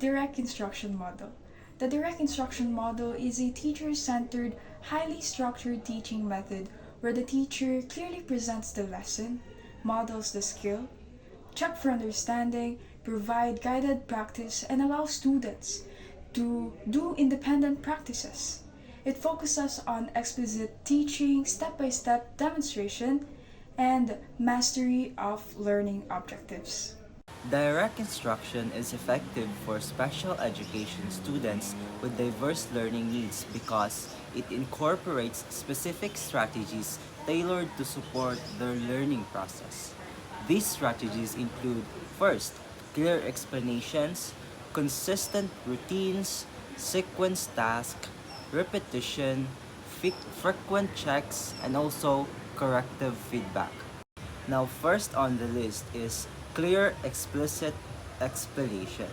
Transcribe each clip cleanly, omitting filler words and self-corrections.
Direct instruction model. The direct instruction model is a teacher-centered, highly structured teaching method where the teacher clearly presents the lesson, models the skill, check for understanding, provide guided practice, and allow students to do independent practices. It focuses on explicit teaching, step-by-step demonstration, and mastery of learning objectives. Direct instruction is effective for special education students with diverse learning needs because it incorporates specific strategies tailored to support their learning process. These strategies include first, clear explanations, consistent routines, sequence tasks, repetition, frequent checks, and also corrective feedback. Now, first on the list is clear, explicit explanation.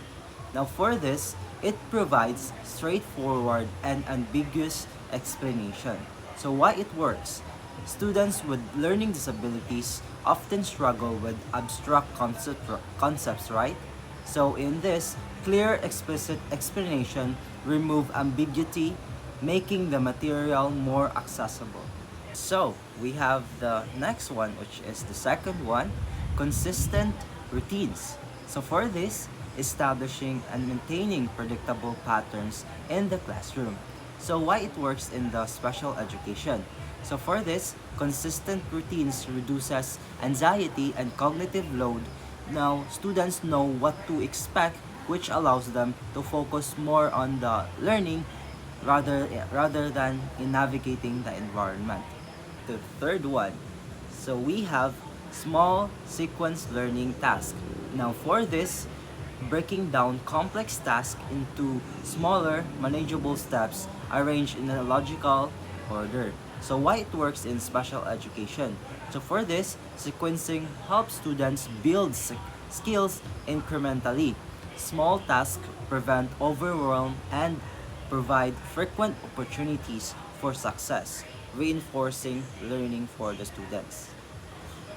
Now, for this, it provides straightforward and ambiguous explanation. So, why it works? Students with learning disabilities often struggle with abstract concepts, right? So, in this, clear, explicit explanation remove ambiguity, making the material more accessible. So we have the next one, which is the second one, consistent routines. So for this, establishing and maintaining predictable patterns in the classroom. So why it works in the special education? So for this, consistent routines reduces anxiety and cognitive load. Now students know what to expect, which allows them to focus more on the learning rather than in navigating the environment. The third one, so we have small sequence learning task. Now for this, breaking down complex tasks into smaller manageable steps arranged in a logical order. So why it works in special education? So for this, sequencing helps students build skills incrementally. Small tasks prevent overwhelm and provide frequent opportunities for success, reinforcing learning for the students.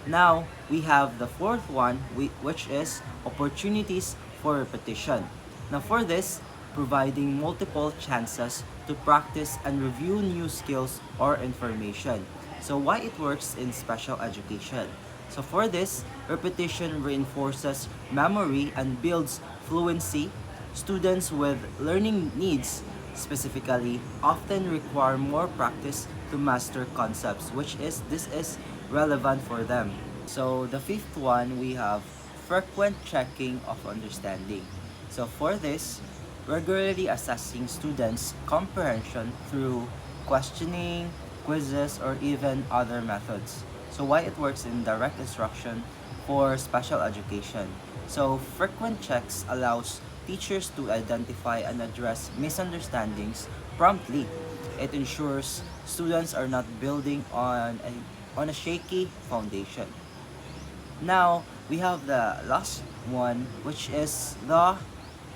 Now, we have the fourth one, which is opportunities for repetition. Now, for this, providing multiple chances to practice and review new skills or information. So, why it works in special education? So, for this, repetition reinforces memory and builds fluency. Students with learning needs specifically often require more practice to master concepts, which is this is relevant for them. So the fifth one, we have frequent checking of understanding. So for this, regularly assessing students' comprehension through questioning, quizzes, or even other methods. So why it works in direct instruction for special education. So frequent checks allows teachers to identify and address misunderstandings promptly. It ensures students are not building on a shaky foundation. Now, we have the last one, which is the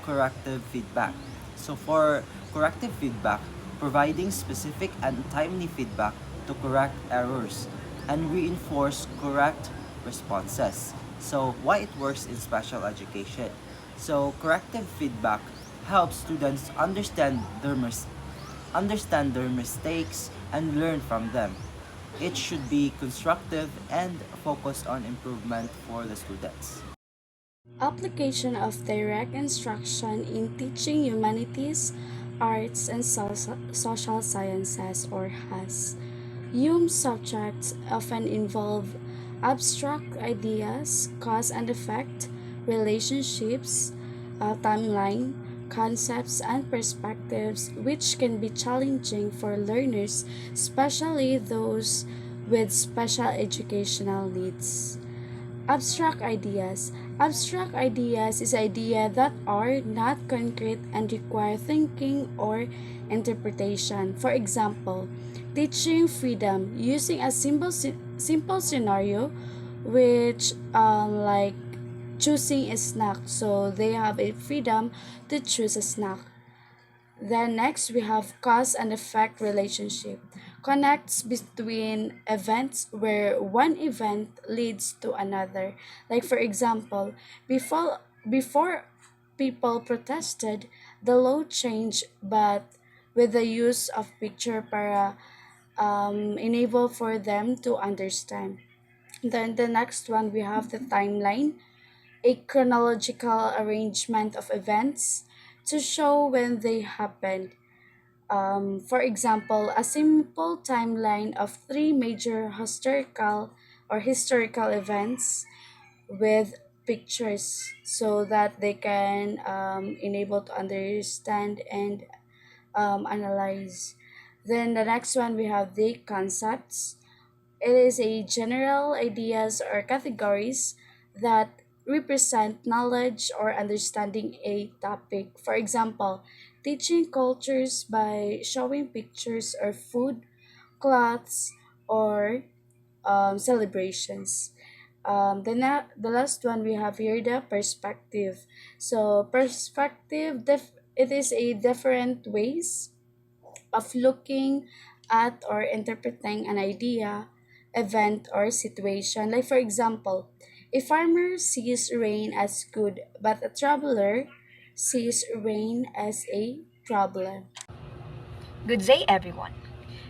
corrective feedback. So for corrective feedback, providing specific and timely feedback to correct errors and reinforce correct responses. So why it works in special education? So corrective feedback helps students understand their mistakes and learn from them. It should be constructive and focused on improvement for the students. Application of direct instruction in teaching humanities, arts, and social sciences or HAS. Subjects often involve abstract ideas, cause and effect, relationships, timeline, concepts, and perspectives, which can be challenging for learners, especially those with special educational needs. Abstract ideas. Abstract ideas is ideas that are not concrete and require thinking or interpretation. For example, teaching freedom using a simple scenario, which like choosing a snack. So they have a freedom to choose a snack. Then next we have cause and effect relationship. Connects between events where one event leads to another. Like for example, before people protested, the law changed, but with the use of picture para enable for them to understand. Then the next one we have the timeline, a chronological arrangement of events to show when they happened. For example, a simple timeline of three major historical events with pictures so that they can enable to understand and analyze. Then the next one we have the concepts. It is a general ideas or categories that represent knowledge or understanding a topic. For example, teaching cultures by showing pictures or food, clothes, or celebrations. The last one we have here the perspective. So it is a different ways of looking at or interpreting an idea, event, or situation. Like, for example, a farmer sees rain as good, but a traveler sees rain as a problem. Good day, everyone.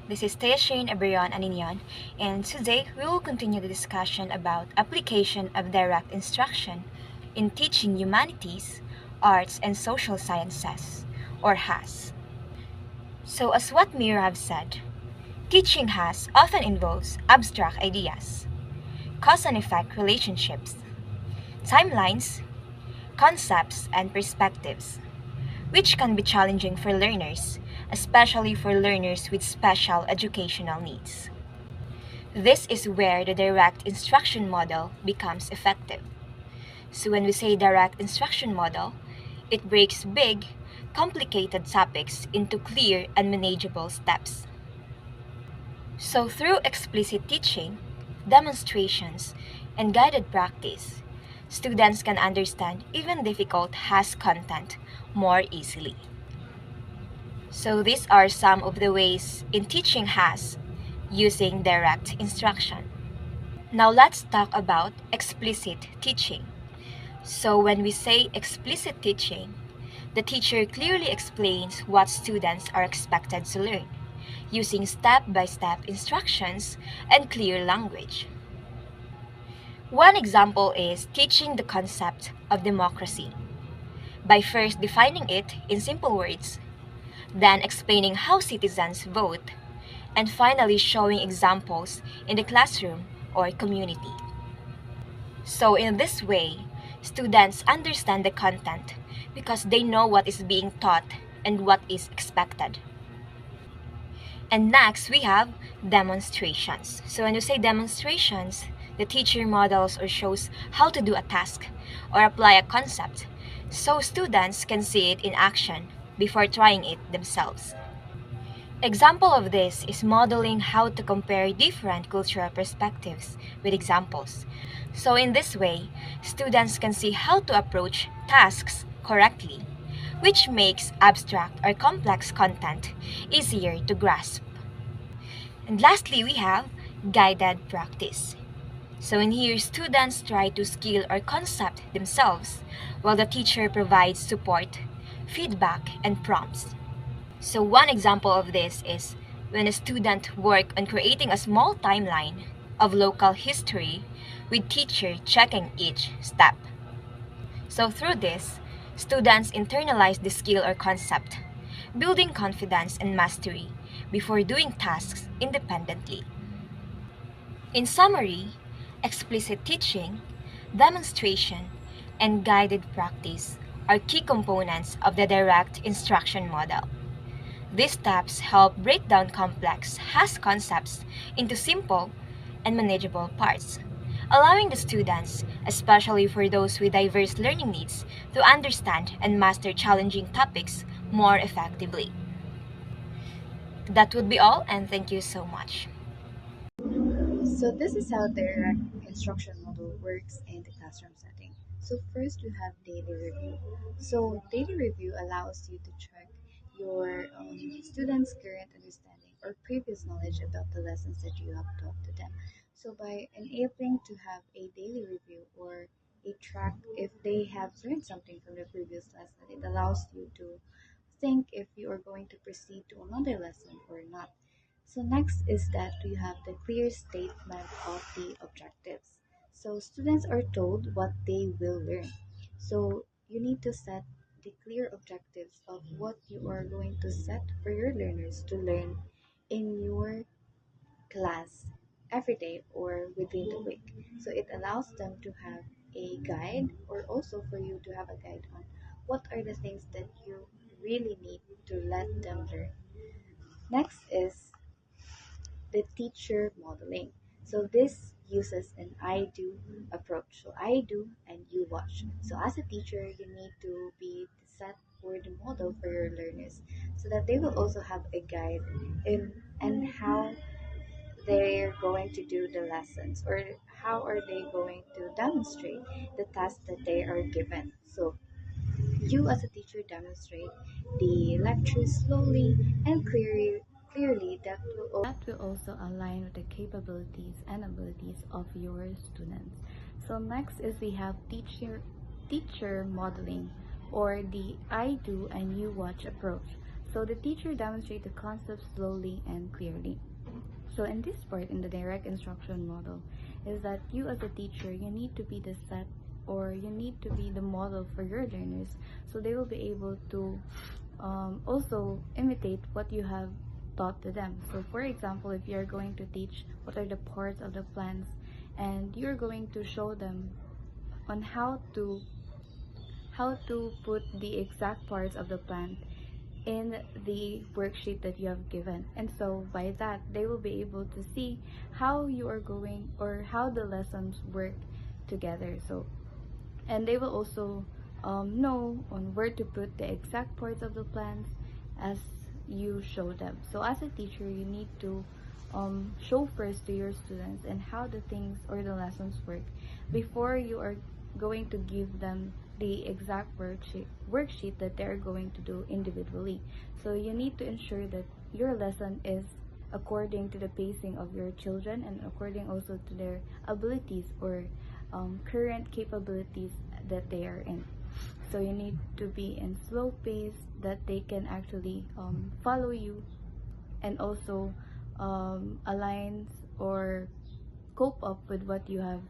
This is Tayashane Abrion Aninian, and today we will continue the discussion about application of direct instruction in teaching humanities, arts, and social sciences, or HAS. So, as what Mira have said, teaching HAS often involves abstract ideas, cause and effect relationships, timelines, concepts, and perspectives, which can be challenging for learners, especially for learners with special educational needs. This is where the direct instruction model becomes effective. So, when we say direct instruction model, it breaks big, complicated topics into clear and manageable steps. So, through explicit teaching, demonstrations, and guided practice, students can understand even difficult HAS content more easily. So these are some of the ways in teaching HAS using direct instruction. Now let's talk about explicit teaching. So when we say explicit teaching, the teacher clearly explains what students are expected to learn, using step-by-step instructions and clear language. One example is teaching the concept of democracy by first defining it in simple words, then explaining how citizens vote, and finally showing examples in the classroom or community. So, in this way, students understand the content because they know what is being taught and what is expected. And next, we have demonstrations. So, when you say demonstrations, the teacher models or shows how to do a task or apply a concept so students can see it in action before trying it themselves. Example of this is modeling how to compare different cultural perspectives with examples. So in this way, students can see how to approach tasks correctly, which makes abstract or complex content easier to grasp. And lastly, we have guided practice. So in here, students try to skill or concept themselves while the teacher provides support, feedback, and prompts. So one example of this is when a student work on creating a small timeline of local history with teacher checking each step. So through this, students internalize the skill or concept, building confidence and mastery before doing tasks independently. In summary, explicit teaching, demonstration, and guided practice are key components of the direct instruction model. These steps help break down complex HAS concepts into simple and manageable parts, allowing the students, especially for those with diverse learning needs, to understand and master challenging topics more effectively. That would be all, and thank you so much. So this is how the direct instruction model works in the classroom setting. So first you have daily review. So daily review allows you to check your students' current understanding or previous knowledge about the lessons that you have taught to them. So by enabling to have a daily review or a track if they have learned something from the previous lesson. It allows you to think if you are going to proceed to another lesson or not. So next is that we have the clear statement of the objectives. So students are told what they will learn. So you need to set the clear objectives of what you are going to set for your learners to learn in your class every day or within the week. So it allows them to have a guide or also for you to have a guide on what are the things that you really need to let them learn. Next is the teacher modeling. So this uses an I do approach. So I do and you watch. So as a teacher, you need to be the set or the model for your learners so that they will also have a guide in and how they're going to do the lessons or how are they going to demonstrate the task that they are given. So you as a teacher demonstrate the lecture slowly and clearly That will also align with the capabilities and abilities of your students. So next is we have teacher modeling or the I do and you watch approach. So the teacher demonstrates the concept slowly and clearly. So in this part in the direct instruction model is that you as a teacher you need to be the set or you need to be the model for your learners so they will be able to also imitate what you have taught to them. So for example, if you're going to teach what are the parts of the plants and you're going to show them on how to put the exact parts of the plant in the worksheet that you have given. And so by that, they will be able to see how you are going or how the lessons work together. So, and they will also know on where to put the exact parts of the plants as you show them. So as a teacher, you need to show first to your students and how the things or the lessons work before you are going to give them the exact worksheet that they're going to do individually. So you need to ensure that your lesson is according to the pacing of your children and according also to their abilities or current capabilities that they are in. So you need to be in slow pace that they can actually follow you and also aligns or cope up with what you have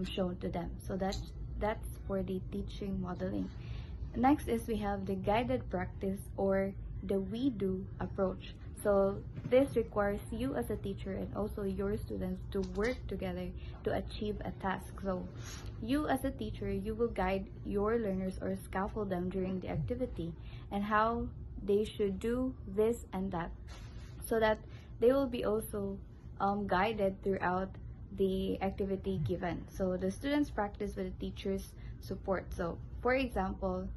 shown to them. So that's for the teaching modeling. Next is we have the guided practice or the we do approach. So this requires you as a teacher and also your students to work together to achieve a task. So you as a teacher, you will guide your learners or scaffold them during the activity and how they should do this and that so that they will be also guided throughout the activity given. So the students practice with the teacher's support. So for example,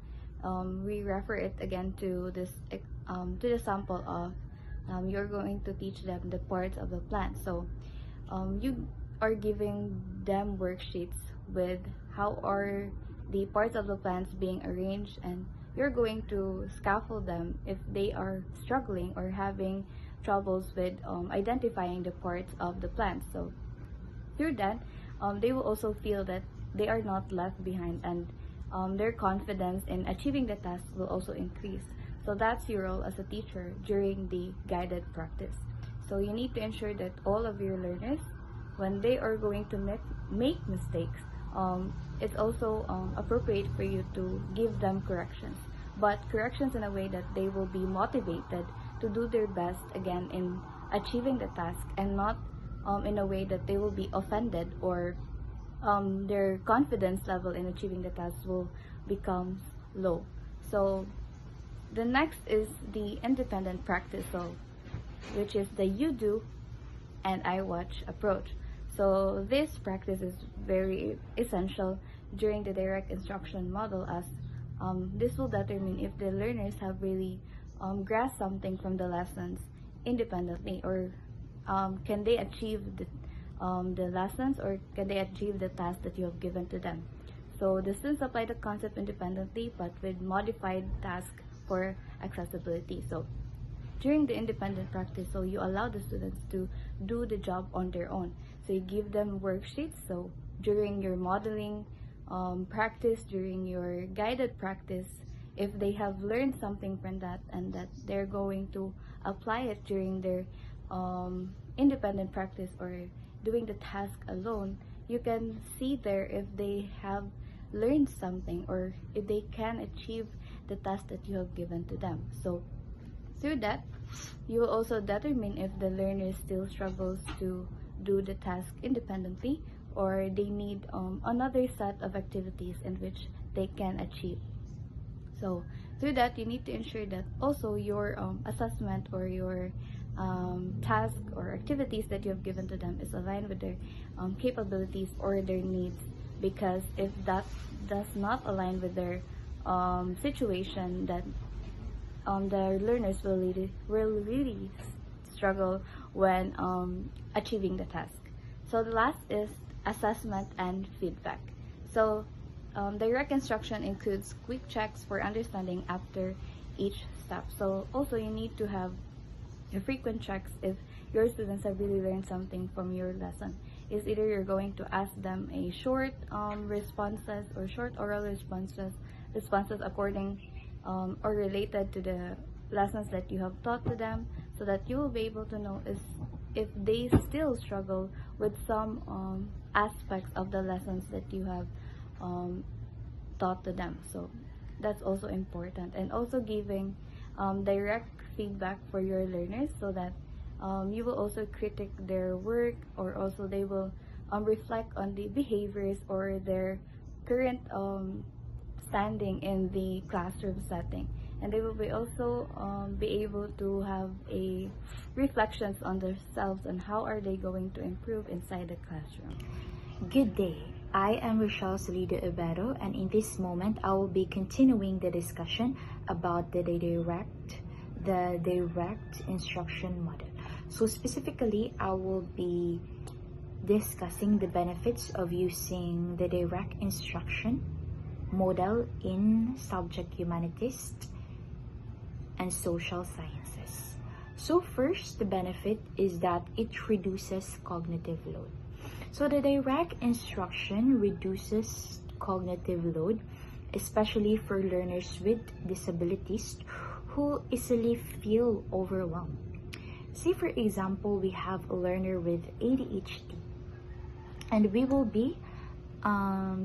we refer it again to this to the sample of you're going to teach them the parts of the plant. So you are giving them worksheets with how are the parts of the plants being arranged and you're going to scaffold them if they are struggling or having troubles with identifying the parts of the plant. So through that, they will also feel that they are not left behind and their confidence in achieving the task will also increase. So that's your role as a teacher during the guided practice. So you need to ensure that all of your learners, when they are going to make mistakes, it's also appropriate for you to give them corrections. But corrections in a way that they will be motivated to do their best again in achieving the task and not in a way that they will be offended or their confidence level in achieving the task will become low. So the next is the independent practice, so which is the you do and I watch approach. So this practice is very essential during the direct instruction model as this will determine if the learners have really grasped something from the lessons independently or can they achieve the lessons or can they achieve the task that you have given to them. So the students apply the concept independently but with modified task for accessibility. So during the independent practice, so you allow the students to do the job on their own. So you give them worksheets. So during your modeling practice, during your guided practice, if they have learned something from that and that they're going to apply it during their independent practice or doing the task alone, you can see there if they have learned something or if they can achieve the task that you have given to them. So through that, you will also determine if the learner still struggles to do the task independently or they need another set of activities in which they can achieve. So through that, you need to ensure that also your assessment or your task or activities that you have given to them is aligned with their capabilities or their needs. Because if that does not align with their situation, that the learners will really struggle when achieving the task. So the last is assessment and feedback. So direct instruction includes quick checks for understanding after each step. So also you need to have frequent checks if your students have really learned something from your lesson. Is either you're going to ask them a short responses or short oral responses according or related to the lessons that you have taught to them, so that you will be able to know is if they still struggle with some aspects of the lessons that you have taught to them. So that's also important, and also giving direct feedback for your learners, so that you will also critique their work, or also they will reflect on the behaviors or their current standing in the classroom setting, and they will be also be able to have a reflections on themselves and how are they going to improve inside the classroom. Good day. I am Rochelle Solido Ibero, and in this moment, I will be continuing the discussion about the direct instruction model. So specifically, I will be discussing the benefits of using the direct instruction model in subject humanities and social sciences. So first, the benefit is that it reduces cognitive load. So the direct instruction reduces cognitive load, especially for learners with disabilities who easily feel overwhelmed. Say for example, we have a learner with ADHD, and we will be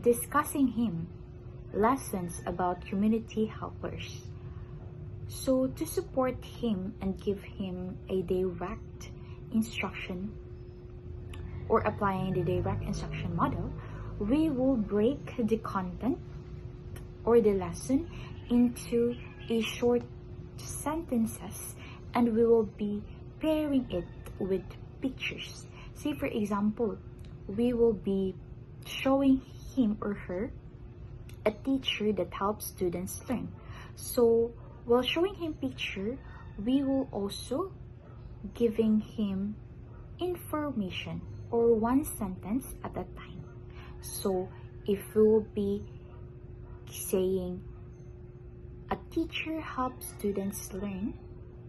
discussing him lessons about community helpers. So to support him and give him a direct instruction or applying the direct instruction model, we will break the content or the lesson into a short sentences, and we will be pairing it with pictures. Say for example, we will be showing him or her a teacher that helps students learn. So while showing him picture, we will also giving him information or one sentence at a time. So if we will be saying a teacher helps students learn,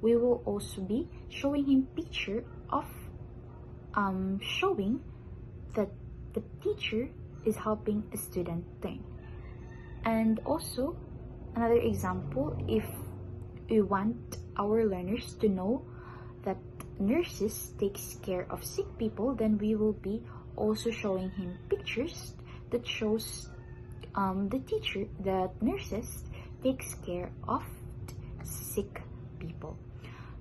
we will also be showing him picture of showing that the teacher is helping a student learn. And also another example, if we want our learners to know that nurses takes care of sick people, then we will be also showing him pictures that shows the teacher that nurses takes care of sick people.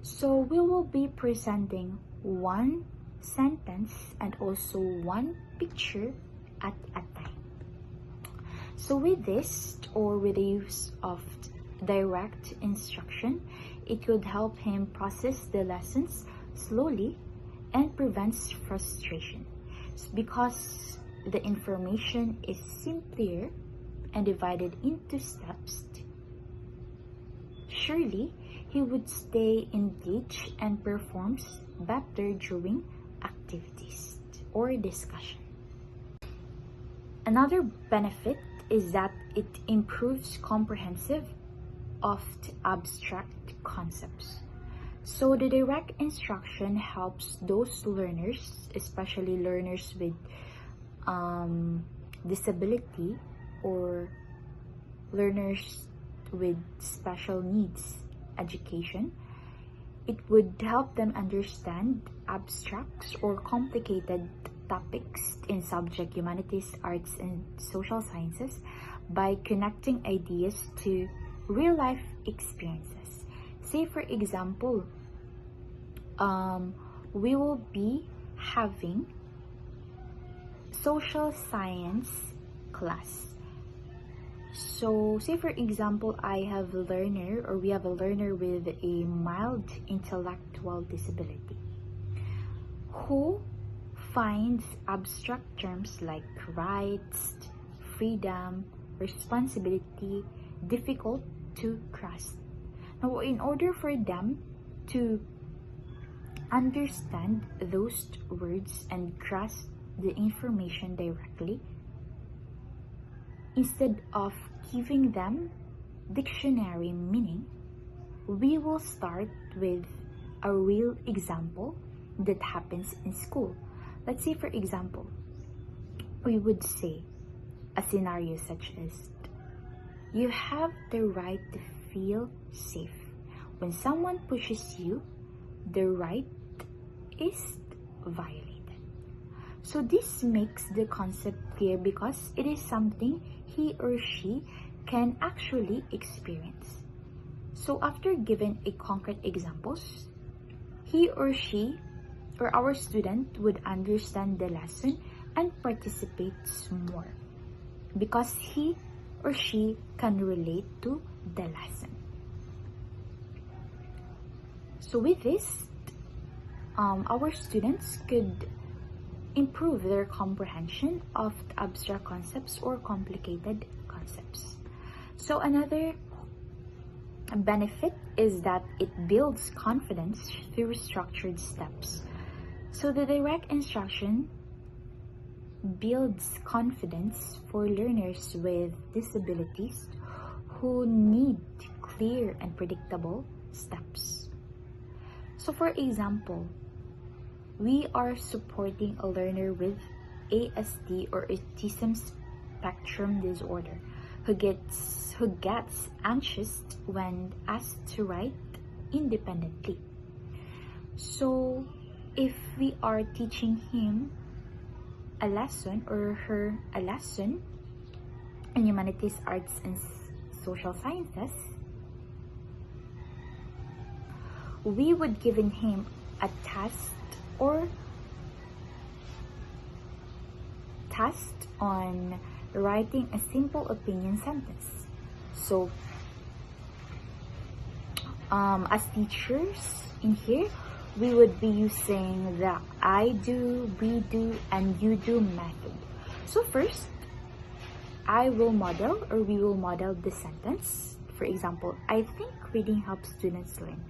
So we will be presenting one sentence and also one picture at a time. So with this, or with the use of direct instruction, it could help him process the lessons slowly and prevents frustration, because the information is simpler and divided into steps. Surely he would stay engaged and performs better during activities or discussion. Another benefit is that it improves comprehensive of abstract concepts. So the direct instruction helps those learners, especially learners with disability, or learners with special needs education, it would help them understand abstracts or complicated topics in subject humanities, arts, and social sciences by connecting ideas to real life experiences. Say, for example, we will be having social science class. So, say for example, I have a learner, or we have a learner with a mild intellectual disability who finds abstract terms like rights, freedom, responsibility difficult to grasp. Now, in order for them to understand those words and grasp the information directly, instead of giving them dictionary meaning, we will start with a real example that happens in school. Let's say, for example, we would say a scenario such as, you have the right to feel safe. When someone pushes you, the right is violated. So this makes the concept clear because it is something he or she can actually experience. So after given a concrete examples, he or she or our student would understand the lesson and participates more because he or she can relate to the lesson. So with this, our students could improve their comprehension of the abstract concepts or complicated concepts. So another benefit is that it builds confidence through structured steps. So the direct instruction builds confidence for learners with disabilities who need clear and predictable steps. So for example, we are supporting a learner with ASD or autism spectrum disorder who gets anxious when asked to write independently. So if we are teaching him a lesson or her a lesson in humanities, arts, and social sciences, we would give him a task on writing a simple opinion sentence. So as teachers in here, we would be using the I do, we do, and you do method. So first, we will model the sentence. For example, I think reading helps students learn.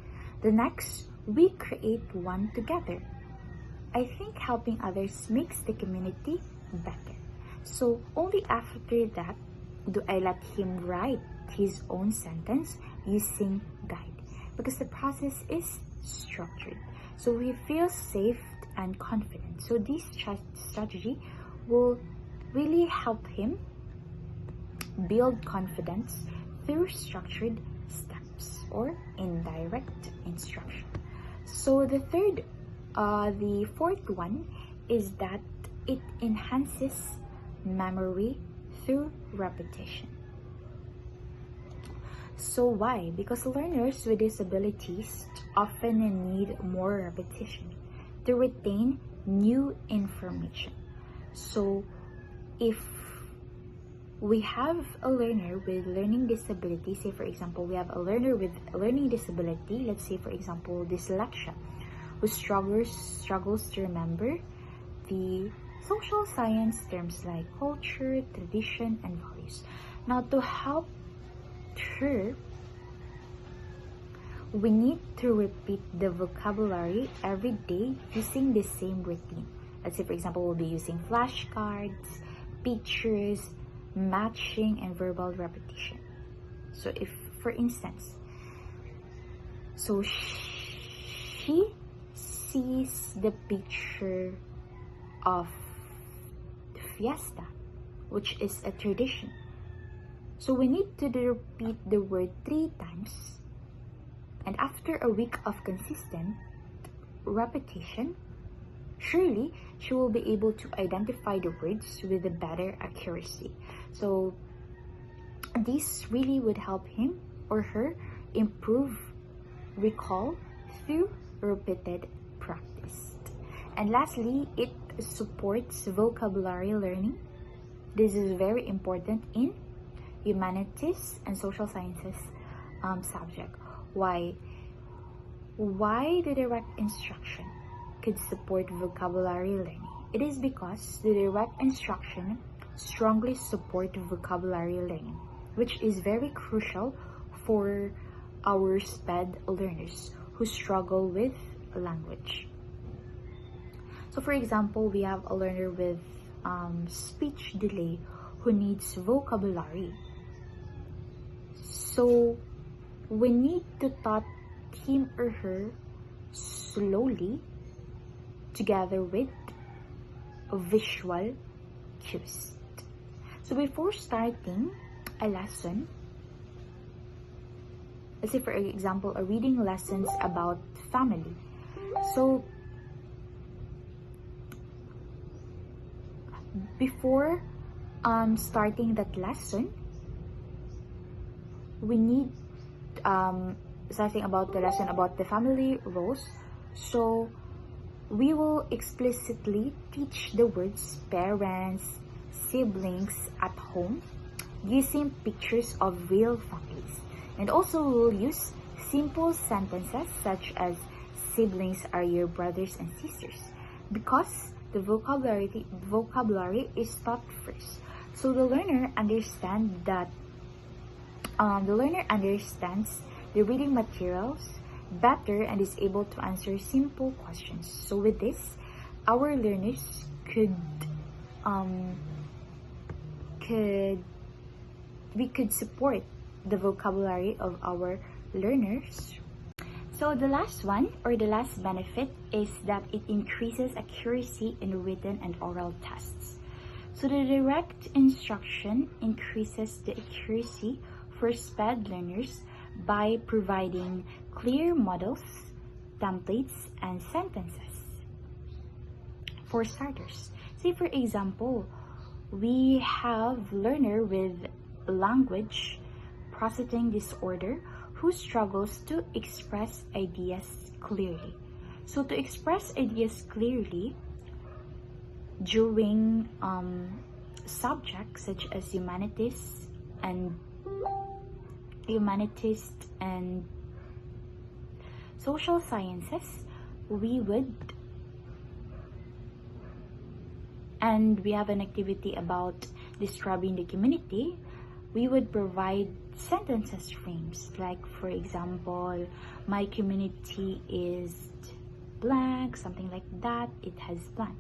The next, we create one together. I think helping others makes the community better. So only after that do I let him write his own sentence using guide, because the process is structured. So he feels safe and confident. So this strategy will really help him build confidence through structured steps or indirect instruction. So the fourth one is that it enhances memory through repetition. So why? Because learners with disabilities often need more repetition to retain new information. So if we have a learner with learning disability, say for example, we have a learner with learning disability, let's say for example, dyslexia, who struggles to remember the social science terms like culture, tradition, and values. Now, to help her, we need to repeat the vocabulary every day using the same routine. Let's say, for example, we'll be using flashcards, pictures, matching, and verbal repetition. So if, for instance, so she sees the picture of the fiesta, which is a tradition. So we need to repeat the word 3 times, and after a week of consistent repetition, surely she will be able to identify the words with a better accuracy. So this really would help him or her improve recall through repeated practice. And lastly, it supports vocabulary learning. This is very important in humanities and social sciences subject. Why the direct instruction could support vocabulary learning? It is because the direct instruction strongly support vocabulary learning, which is very crucial for our SPED learners who struggle with language. So for example, we have a learner with speech delay who needs vocabulary. So we need to taught him or her slowly together with visual cues. So before starting a lesson, let's say for example, a reading lessons about family. So before starting that lesson, we need something about the lesson about the family roles. So we will explicitly teach the words parents, siblings at home using pictures of real families. And also we will use simple sentences such as siblings are your brothers and sisters, because the vocabulary is taught first. So the learner understands the reading materials better and is able to answer simple questions. So with this, our learners could support the vocabulary of our learners. So the last one, or the last benefit, is that it increases accuracy in written and oral tests. So the direct instruction increases the accuracy for SPED learners by providing clear models, templates, and sentences. For starters, say for example, we have learner with language processing disorder who struggles to express ideas clearly. So to express ideas clearly during subjects such as humanities and social sciences, we have an activity about describing the community, we would provide sentences frames, like for example, my community is blank, something like that, it has blank.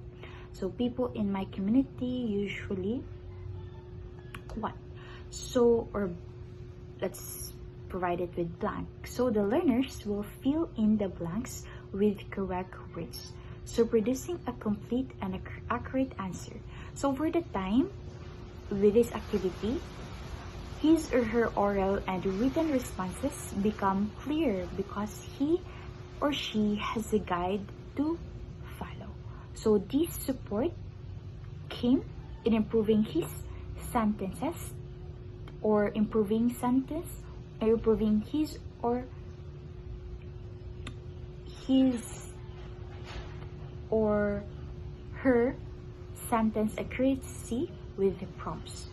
So people in my community usually what? So, or let's provide it with blank. So the learners will fill in the blanks with correct words, so producing a complete and accurate answer. So over the time with this activity, his or her oral and written responses become clear because he or she has a guide to follow. So this support came in improving his sentences, or improving his or her sentence accuracy with the prompts.